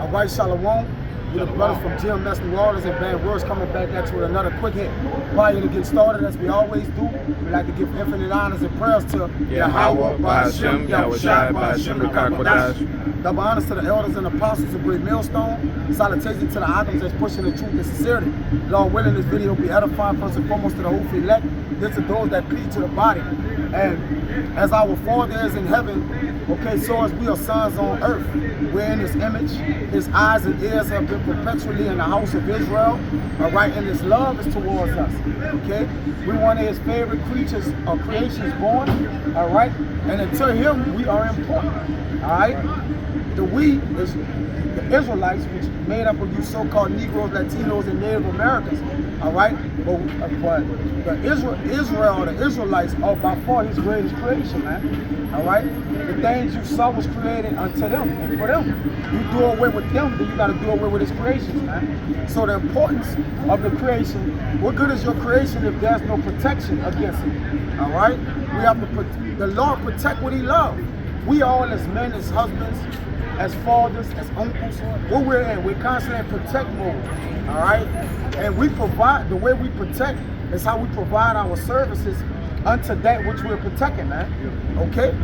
All right, Shalom. We're the brothers from GMS New Orleans and Van Words coming back at you with another quick hit. Prior to get started, as we always do, we like to give infinite honors and prayers to Yahweh, Ba'Hashem, Yahweh Shai, Ba'Hashem, Rakakwadash. Double honors to the elders and apostles of Great Millstone. Salutations to the items that's pushing the truth and sincerity. Lord willing, this video will be edifying first and foremost to the whole elect. This to those that plead to the body. And as our Father is in heaven, okay, so as we are sons on earth, we're in His image. His eyes and ears have been perpetually in the house of Israel, all right, and His love is towards us, okay? We're one of His favorite creatures or creations born, all right? And until Him, we are important, all right? The we is the Israelites, which made up of you so-called Negroes, Latinos, and Native Americans, all right? But the Israel, the Israelites are by far His greatest creation, man, all right? The things you saw was created unto them and for them. You do away with them, then you got to do away with His creations, man. So the importance of the creation, what good is your creation if there's no protection against it, all right? We have to the Lord protect what He loves. We all as men, as husbands, as fathers, as uncles, what we're in, we're constantly in protect mode, all right? And we provide, the way we protect is how we provide our services unto that which we're protecting, man, okay?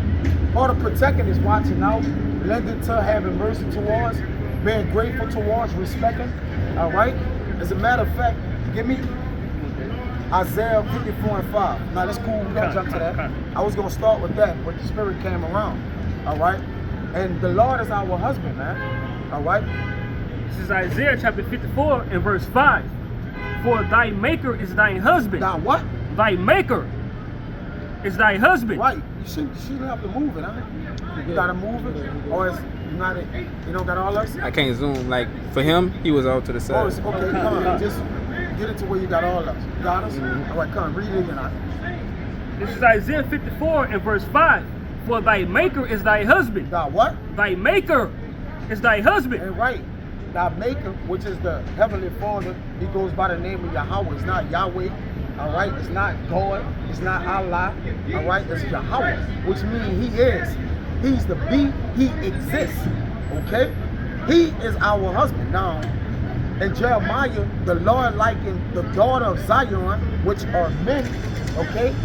Part of protecting is watching out, lending to, having mercy towards, being grateful towards, respecting, all right? As a matter of fact, give me Isaiah 54:5. Now that's cool, we're gonna jump to that. I was gonna start with that, but the Spirit came around, all right? And the Lord is our husband, man, all right? This is Isaiah chapter 54 and verse 5. For thy maker is thine husband. Now what? Thy maker is thy husband. Right, you shouldn't have to move it, huh? You gotta move it, or it's not, you don't got all us? I can't zoom. Like, for him, he was all to the Oh, side. it's okay, come on, just get it to where you got all us. You got us? All right, come on, read it again. This is Isaiah 54 and verse 5. For thy maker is thy husband. Thy what? Thy maker is thy husband. And right, thy maker, which is the heavenly Father, He goes by the name of Yahweh. It's not Yahweh, all right? It's not God, it's not Allah, all right? It's Yahweh, which means He is. He's the be, He exists, okay? He is our husband. Now, in Jeremiah, the Lord likened the daughter of Zion, which are men, okay,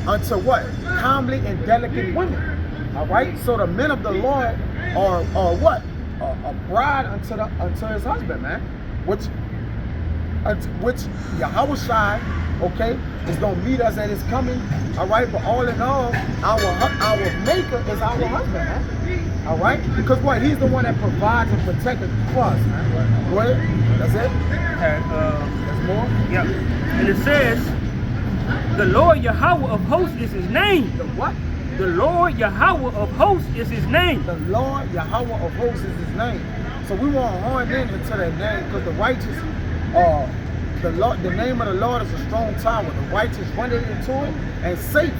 unto what? Comely and delicate women. All right? So the men of the Lord are what? A bride unto his husband, man. Which Yahweh Shai, okay, is gonna meet us at His coming. All right, but all in all, our maker is our husband, man. All right? Because what? He's the one that provides and protects for us, man. Go ahead. That's it? And, There's more? yeah. And it says, the Lord Yahweh of hosts is His name. The what? The Lord Yahweh of hosts is His name. The Lord Yahweh of hosts is His name. So we want to horn in into that name, because the righteous, the name of the Lord is a strong tower. The righteous run into it and safe.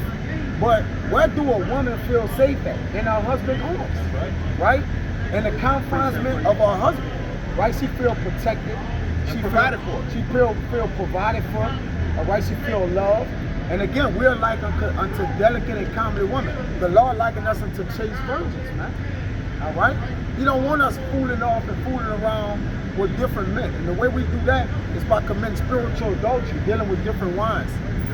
But where do a woman feel safe at? In her husband's arms, right? In the confinement of her husband, right? She feel protected. She provided for. She feel provided for. All right, she feel loved. And again, we're like unto delicate and comely women. The Lord likened us unto chaste virgins, man. All right? He don't want us fooling off and fooling around with different men. And the way we do that is by committing spiritual adultery, dealing with different wines.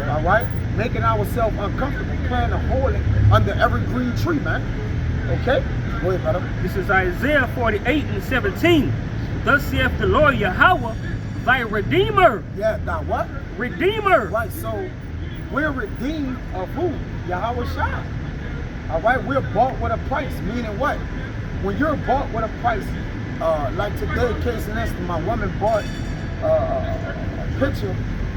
All right? Making ourselves uncomfortable, playing a hole under every green tree, man. Okay? Go ahead, brother. This is Isaiah 48 and 17. Thus saith the Lord Yahweh, thy Redeemer. Yeah, now what? Redeemer. Right, so we're redeemed of who? Yahweh Shai. All right, we're bought with a price, meaning what? When you're bought with a price, like today, case in instance, my woman bought a picture,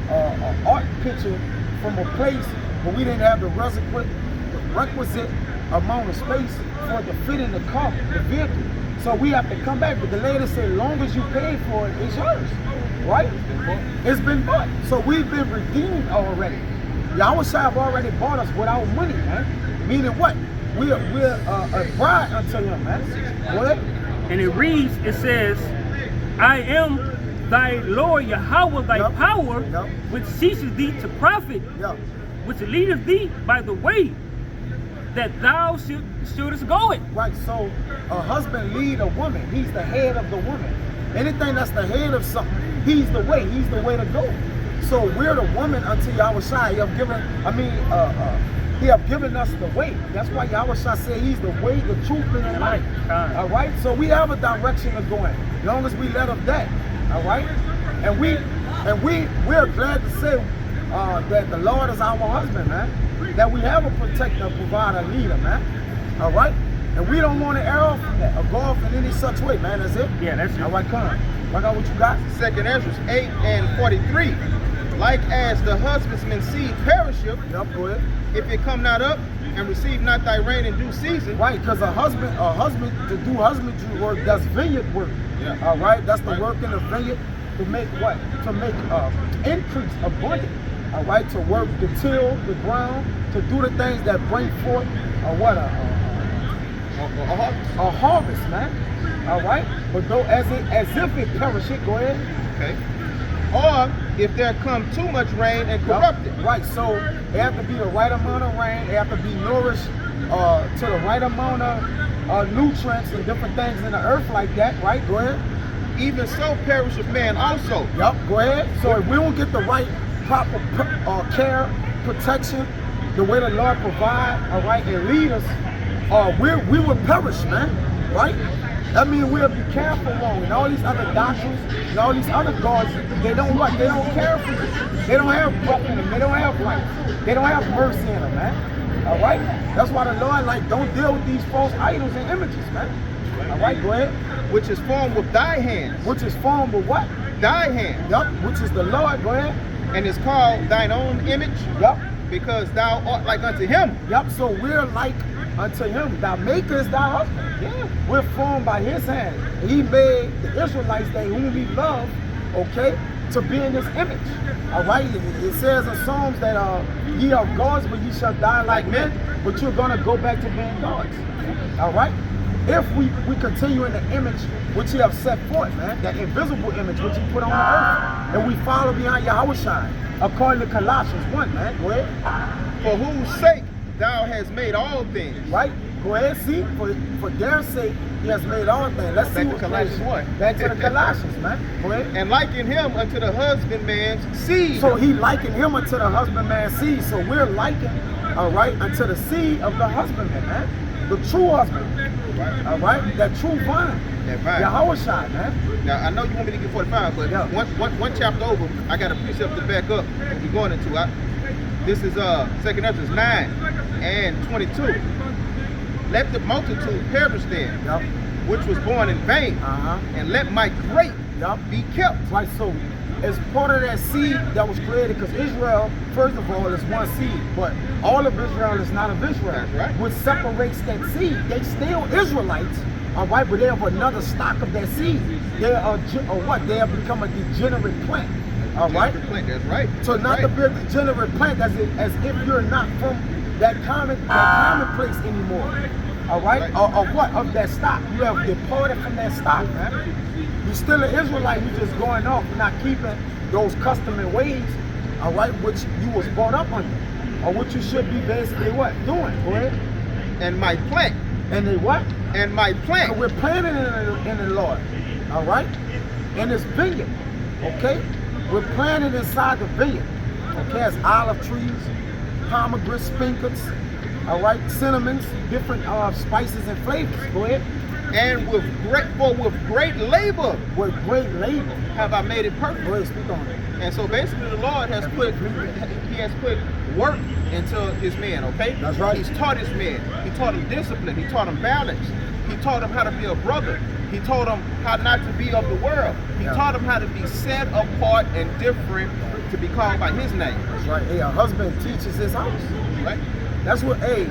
an art picture from a place where we didn't have the requisite amount of space for it to fit in the car, the vehicle. So we have to come back, but the lady said, as long as you pay for it, it's yours, right? It's been bought. So we've been redeemed already. Yahweh Shai have already bought us without money, man. Meaning what? We're a bride unto Him, man. What? And it reads, it says, I am thy Lord Yahweh, thy power, which ceases thee to profit, which leadeth thee by the way, that thou shouldest go it. Right, so a husband lead a woman. He's the head of the woman. Anything that's the head of something, he's the way to go. So we're the woman unto Yahushua. He have given us the way. That's why Yahushua said he's the way, the truth, and the life. All right, so we have a direction to go in, as long as we let him that. All right, and we're glad to say that the Lord is our husband, man. That we have a protector, provider, leader, man. All right, and we don't want to err off from that or go off in any such way, man. That's it. Yeah, that's it. All right, come on. Find out what you got. 2nd Ezra 8:43. Like as the husbandman seed perisheth, Yep, go ahead. if it come not up and receive not thy rain in due season. Right, because a husband to do husbandry work, that's vineyard work. Yeah. All right, that's the work in the vineyard to make what? To make increase, abundant. All right, to work, to till the ground, to do the things that bring forth a harvest, man. All right, but though as if it perisheth, go ahead. Okay. Or if there come too much rain and corrupt it. Right, so it have to be the right amount of rain. It have to be nourished to the right amount of nutrients and different things in the earth like that. Right, go ahead. Even so perisheth man also. Yep, go ahead. So if we don't get the right proper care, protection, the way the Lord provide, all right, and lead us, we will perish, man. Right? That means we'll be careful wrong. And all these other doctrines and all these other gods, they don't what? They don't care for you. They don't have breath in them. They don't have life. They don't have mercy in them, man. All right? That's why the Lord, don't deal with these false idols and images, man. All right, go ahead. Which is formed with thy hands. Which is formed with what? Thy hands. Yup, which is the Lord, go ahead. And is called thine own image. Yup. Because thou art like unto him. Yup, so we're like unto him. Thy maker is thy husband. Yeah. We're formed by his hand. He made the Israelites, whom he loved, okay, to be in his image. All right? It says in Psalms that ye are gods, but ye shall die like men, but you're going to go back to being gods. All right? If we continue in the image which he have set forth, man, that invisible image which he put on the earth, and we follow behind Yahushua, according to Colossians 1, man. Go ahead. For whose sake thou hast made all things. Right? Go ahead, see, for their sake, he has made all things. Let's see Back to Colossians 1. Back to the Colossians, man. Go ahead. And liken him unto the husbandman's seed. So he likened him unto the husbandman's seed. So we're likened, all right, unto the seed of the husbandman, man. The true husband. Right. All right? That true vine. That vine. Yahushua, man. Now, I know you want me to get 45, but Yeah. one chapter over, I got a precept to back up what we're going into. This is 2nd Ezra 9:22. Let the multitude perish then, Yep. which was born in vain, and let my grape be kept. Right, so as part of that seed that was created, because Israel, first of all, is one seed, but all of Israel is not of Israel. That's right. What separates that seed, they still Israelites, all right, but they have another stock of that seed. They are what? They have become a degenerate plant. All right. Plant, that's right. So That's not right. to be a degenerate plant as if you're not from that common place anymore. All right? Right. Or what? Of that stock. You have departed from that stock, man. You're still an Israelite. You're just going off and not keeping those custom and ways, all right, which you was brought up under. Or what you should be basically what? Doing. Go ahead. And my plant. And they what? And my plant. So we're planting in the Lord. All right? In this vineyard. Okay? We're planted inside the vineyard. Okay? As olive trees, pomegranate spinkets, all right, cinnamons, different spices and flavors. Go ahead. And with great labor With great labor. have I made it perfect. Go ahead, speak on it. And so basically the Lord has put work into his men, okay? That's right. He's taught his men. He taught them discipline. He taught them balance. He taught them how to be a brother. He taught them how not to be of the world. He taught them how to be set apart and different to be called by his name. That's right. Hey, a husband teaches his house. Right? That's what, hey,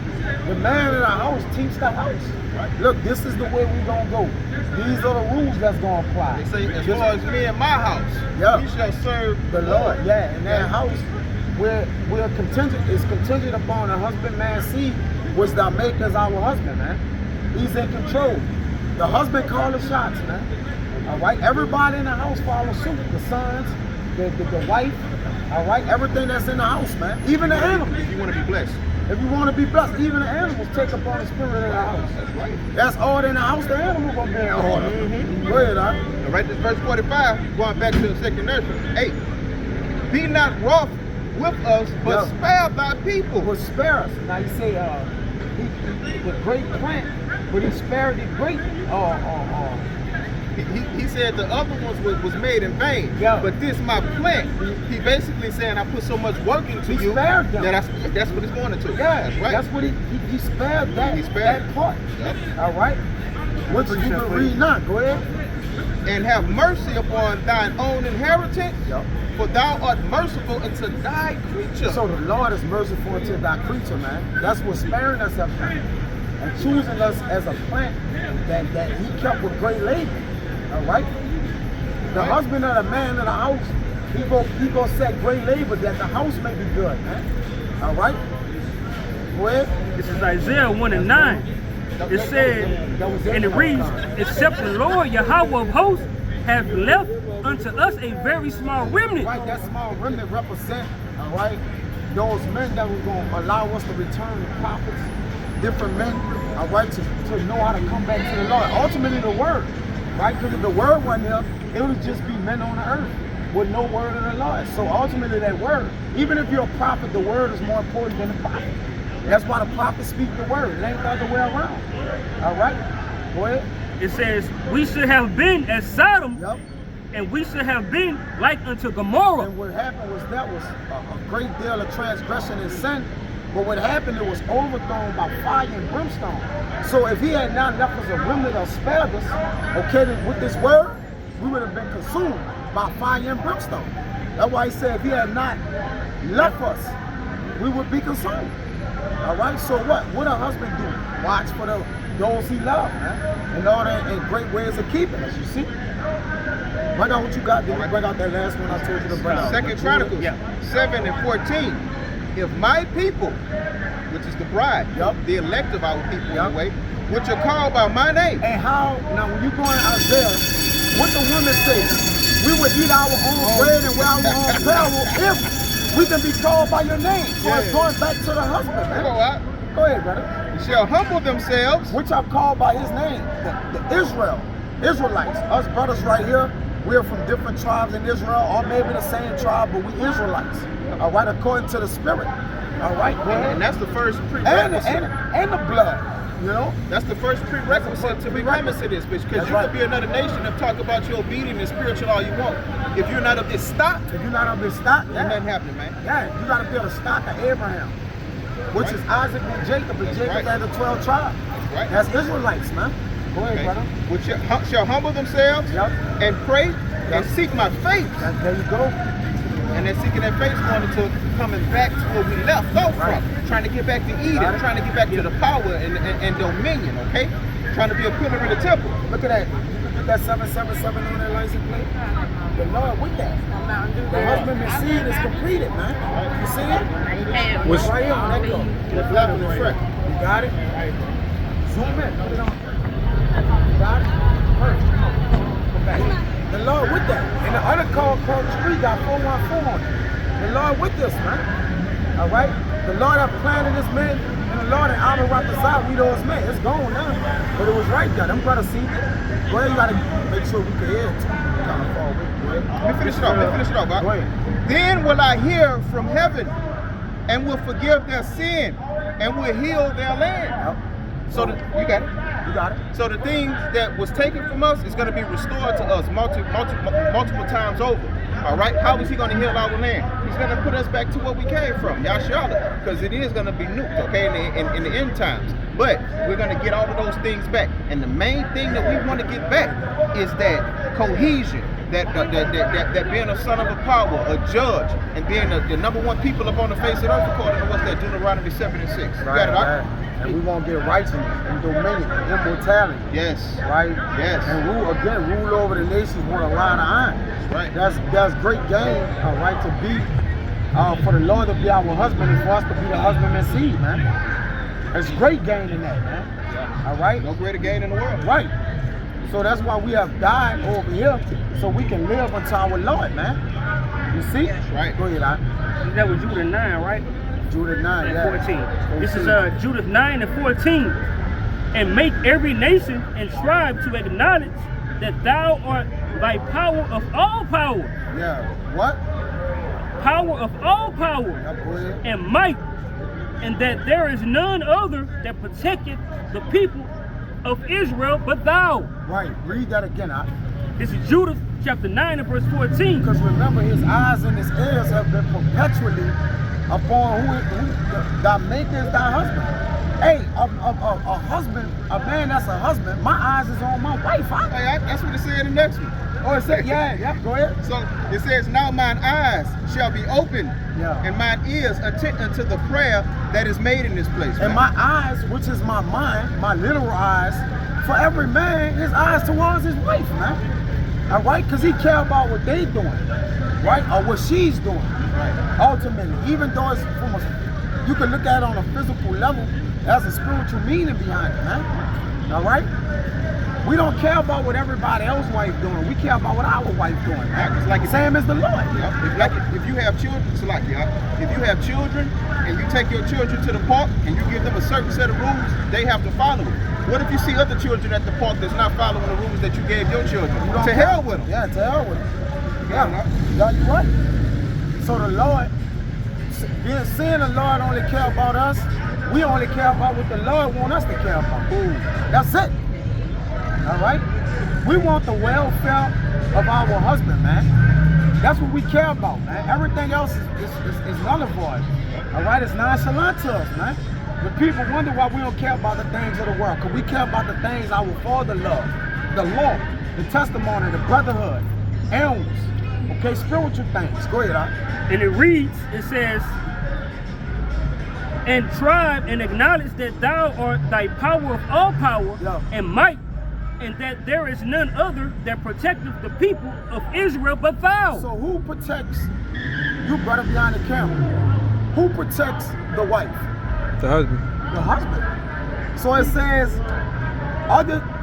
the man in the house teach the house. Right. Look, this is the way we gonna go. These are the rules that's gonna apply. They say, as far as me and my house, we shall serve the Lord. Yeah, and that house, we're contingent. It's contingent upon a husbandman seed, which thou makest our husband, man. He's in control. The husband call the shots, man. All right, everybody in the house follow suit. The sons, the wife. All right, everything that's in the house, man. Even the animals. If you want to be blessed. If you want to be blessed, even the animals take up on the spirit in the house. That's right. That's order in the house, the animal gonna be in order. Go ahead, huh? All right, this verse 45, going back to the second nursery. 8. Be not wroth with us, but spare thy people. But spare us. Now you say he the great plant, but he spared the great He said the other ones was made in vain. Yeah. But this my plant, he basically saying I put so much work into He you spared them. that that's what it's going into. Yeah, That's right. that's what he spared that, He spared that part. Yep. All right? Which you can read now. Go ahead. And have mercy upon thine own inheritance, Yep. for thou art merciful unto thy creature. So the Lord is merciful unto thy creature, man. That's what sparing us of him. And choosing us as a plant that he kept with great labor. All right? The husband of the man in the house, he go set great labor that the house may be good, man. All right? Go ahead. This is Isaiah 1:9. It said, and it reads, except the Lord Yahweh of hosts have left unto us a very small remnant. Right, that small remnant represent, all right, those men that were going to allow us to return the prophets, different men, all right, to know how to come back to the Lord. Ultimately, the word, right? Because if the word wasn't here, it would just be men on the earth with no word of the Lord. So ultimately, that word, even if you're a prophet, the word is more important than the prophet. That's why the prophets speak the word. It ain't the other way around. All right? Go ahead. It says, we should have been as Sodom, Yep. and we should have been like unto Gomorrah. And what happened was that was a great deal of transgression and sin. But what happened, it was overthrown by fire and brimstone. So if he had not left us a remnant or spared us, okay, then with this word, we would have been consumed by fire and brimstone. That's why he said if he had not left us, we would be consumed. All right, so what a husband do? Watch for those he loves, man. In order and great ways of keeping us, you see? Bring out what you got. Then we bring out that last one I told you to bring out. Second Chronicles 7 and 14. If my people, which is the bride, the elect of our people anyway, which are called by my name. And how, now when you go in Isaiah, what the women say, we would eat our own bread and wear our own apparel if we can be called by your name. So it's going back to the husband, man. Go ahead, brother. Shall humble themselves, which are called by his name, the Israelites. Us brothers right here, we're from different tribes in Israel, or maybe the same tribe, but we Israelites. All right, according to the Spirit. All right, and that's the first prerequisite. And the blood, you know? That's the first prerequisite to becoming to this, because you could be another nation and talk about your obedience and spiritual all you want. If you're not of this stock, ain't nothing happening, man. Yeah, you got to be of the stock of Abraham, which is Isaac and Jacob had the 12 tribes. That's Israelites, man. Go ahead, brother. Which shall humble themselves and pray and seek my face. There you go. And then seeking that face wanted to coming back to where we left off from. Trying to get back to Eden, trying to get back to the power and dominion, okay? Trying to be a pillar in the temple. Look at that. You put that 777 on that license plate. The Lord with that. The Husbandman Seed is completed, man. You see it? It's right here on that go. It's level and fresh. You got it? Zoom in. Put it on. You got it? Perfect. Come back. The Lord with that. And the other car called Street got 414 on it. The Lord with this, man. All right? The Lord have planted this man, and the Lord and Abba right beside we those men. It's gone now. But it was right there. Them brothers see it. Go ahead, you gotta make sure we can hear it. Kind of far away. Go ahead. Let me finish it off, Go ahead. Then will I hear from heaven and will forgive their sin and will heal their land. So you got it. You got it. So the things that was taken from us is going to be restored to us multiple times over. All right. How is he going to heal our land? He's going to put us back to where we came from, Yashala, because it is going to be nuked, okay, in the end times. But we're going to get all of those things back. And the main thing that we want to get back is that cohesion, that being a son of a power, a judge, and being the number one people up on the face of the earth, according to what's that Deuteronomy 7 and 6. Right. And we won't get righteousness and dominion and immortality. Yes. Right? Yes. And rule over the nations with a rod of iron. Right. That's great gain, all right, to be, for the Lord to be our husband and for us to be the husbandman seed, man. There's great gain in that, man. Yeah. All right? No greater gain in the world. Right. So that's why we have died over here, so we can live unto our Lord, man. You see? That's right. Go ahead, That was Judah 9, right? Judah 9, and yeah. 14. This is Judith 9 and 14. And make every nation and tribe to acknowledge that thou art thy power of all power. Yeah. What? Power of all power Yeah, go ahead. and might, and that there is none other that proteceth the people of Israel but thou. Right. Read that again. This is Judith chapter 9 and verse 14. Because remember, his eyes and his ears have been perpetually upon who thy maker is thy husband. Hey, a husband, a man that's a husband, my eyes is on my wife. Hey, that's what it said in the next one. Oh, it said, yeah, go ahead. So it says, now mine eyes shall be open, and mine ears attend unto the prayer that is made in this place. And my eyes, which is my mind, my literal eyes, for every man, his eyes towards his wife, man. All right, because he care about what they doing, right, or what she's doing. Right. Ultimately, even though it's from a, you can look at it on a physical level, there's a spiritual meaning behind it, man. All right. We don't care about what everybody else's wife doing. We care about what our wife doing. Man. It's like same as the Lord. If you have children, it's like if you have children and you take your children to the park and you give them a certain set of rules, they have to follow it. What if you see other children at the park that's not following the rules that you gave your children? To hell with them. Yeah, to hell with them. Yeah, you're right. So the Lord, seeing the Lord only care about us, we only care about what the Lord wants us to care about. Ooh. That's it. All right? We want the welfare of our husband, man. That's what we care about, man. Everything else is null and void. All right? It's nonchalant to us, man. The people wonder why we don't care about the things of the world, because we care about the things our Father loves, the law, the testimony, the brotherhood, elms, okay, spiritual things. Go ahead, And it reads, it says, and tribe and acknowledge that thou art thy power of all power and might, and that there is none other that protecteth the people of Israel but thou. So who protects, you brother behind the camera, who protects the wife? The husband. The husband. So it says,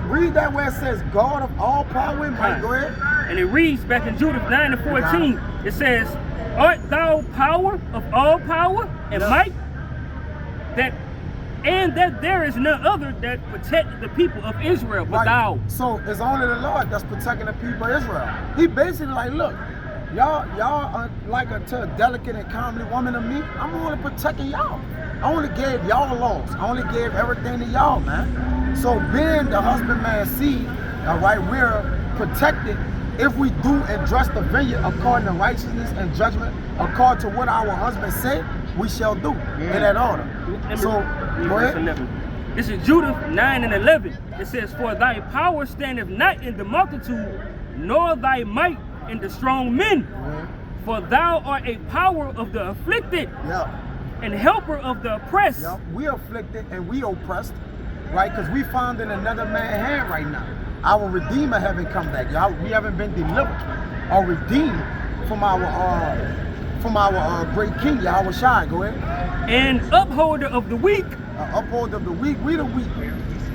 read that where it says God of all power and might. Go ahead. And it reads back in Judith 9 and 14, it says, art thou power of all power and might, that there is none other that protect the people of Israel but thou. So it's only the Lord that's protecting the people of Israel. He basically like, look, y'all are like a delicate and comely woman to me. I'm only protecting y'all. I only gave y'all laws. I only gave everything to y'all, man. So being the husbandman seed, all right, we're protected if we do and dress the vineyard according to righteousness and judgment, according to what our husband said, we shall do in that order. So, go ahead. This is Judith 9 and 11. It says, for thy power standeth not in the multitude, nor thy might in the strong men. For thou art a power of the afflicted and helper of the oppressed. We afflicted and we oppressed, right? Because we found in another man's hand right now. Our Redeemer haven't come back, y'all. We haven't been delivered or redeemed from our great King, Yahweh Shai. Go ahead. And upholder of the weak. Upholder of the weak. We the weak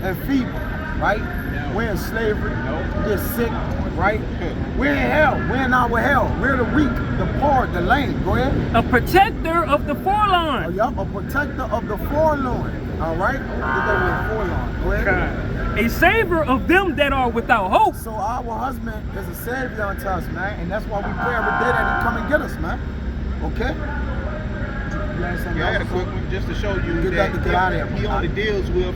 and feeble, right? We're in slavery. We're sick, right? We're in hell. We're in our hell. We're the weak, the poor, the lame. Go ahead. A protector of the forlorn. A protector of the forlorn. All right? Forlorn. Go ahead. A savior of them that are without hope. So our husband is a savior unto us, man, and that's why we pray every day that he come and get us, man. Okay? I had a quick one just to show you that he only deals with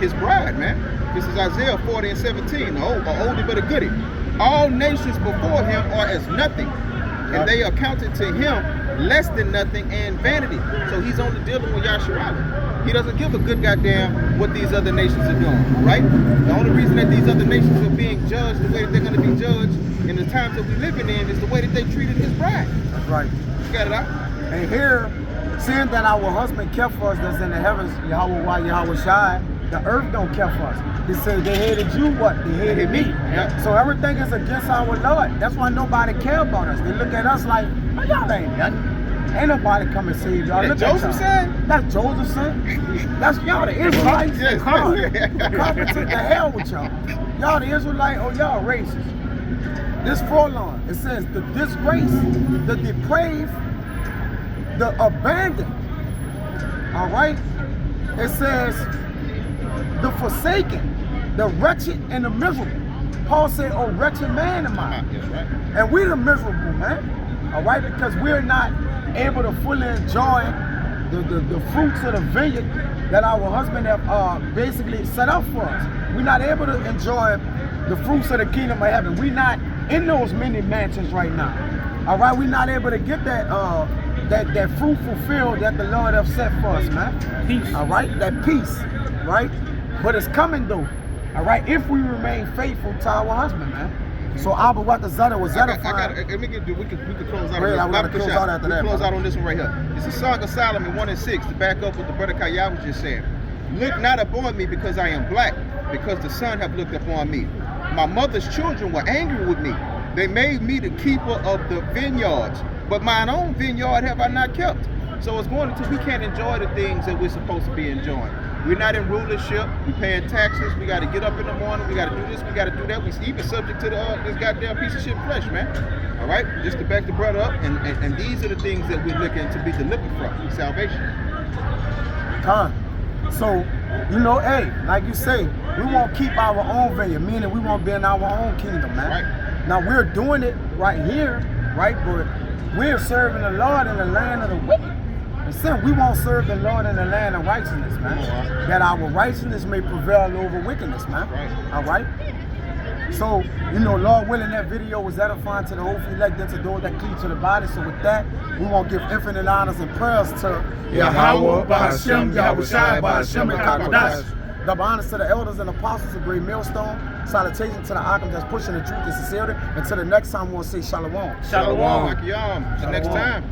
his bride, man. This is Isaiah 40 and 17, a oldie but a goodie. All nations before him are as nothing, and they are counted to him less than nothing and vanity. So he's only dealing with Yahshua. He doesn't give a good goddamn what these other nations are doing, right? The only reason that these other nations are being judged the way that they're going to be judged in the times that we're living in is the way that they treated his bride. That's right. You got it out? And here, seeing that our husband kept for us that's in the heavens, Yahweh Shai, the earth don't care for us. It says they hated you, what? They hated me. Yeah. So everything is against our Lord. That's why nobody care about us. They look at us like, oh, y'all ain't nothing. Ain't nobody come and save y'all. That's Joseph's son? That's Joseph's son. That's y'all, the Israelites. Yes. Carpet took the hell with y'all. Y'all the Israelites, oh, y'all racist. This forlorn, it says the disgrace, the depraved, the abandoned. All right? It says the forsaken, the wretched, and the miserable. Paul said, "Oh, wretched man am I." Yes, right. And we're the miserable, man. All right? Because we're not able to fully enjoy the fruits of the vineyard that our husband have basically set up for us. We're not able to enjoy the fruits of the kingdom of heaven. We're not in those many mansions right now. All right? We're not able to get that that fruit fulfilled that the Lord have set for us, man. Peace. All right? That peace, right? But it's coming though. All right? If we remain faithful to our husband, man. So Abba, what the Zeta was edifying. We could close out. Wait, on I this. gotta close out after that, Close brother. out on this one right here. It's a Song of Solomon 1:6 to back up what the brother Kaya was just saying. Look not upon me because I am black, because the sun have looked upon me. My mother's children were angry with me. They made me the keeper of the vineyards, but mine own vineyard have I not kept. So it's going until we can't enjoy the things that we're supposed to be enjoying. We're not in rulership. We're paying taxes. We got to get up in the morning. We got to do this. We got to do that. We even subject to this goddamn piece of shit flesh, man. All right, just to back the brother up, and these are the things that we're looking to be delivered from, salvation. So, you know, hey, like you say, we won't keep our own vineyard, meaning we won't be in our own kingdom, man. Right. Now we're doing it right here, right? But we're serving the Lord in the land of the wicked. And sin, we won't serve the Lord in the land of righteousness, man. That our righteousness may prevail over wickedness, man. Right. All right? So, you know, Lord willing, that video was edifying to the whole elect and to those that cleave to the body. So with that, we want to give infinite honors and prayers to Yahweh, Ba'ashem, Yahushai, Ba'ashem, Kakadash. Double honors to the elders and apostles of Great Millstone. Salutation to the Akim that's pushing the truth and sincerity. Until the next time, we'll say Shalom. Shalom. Till next time.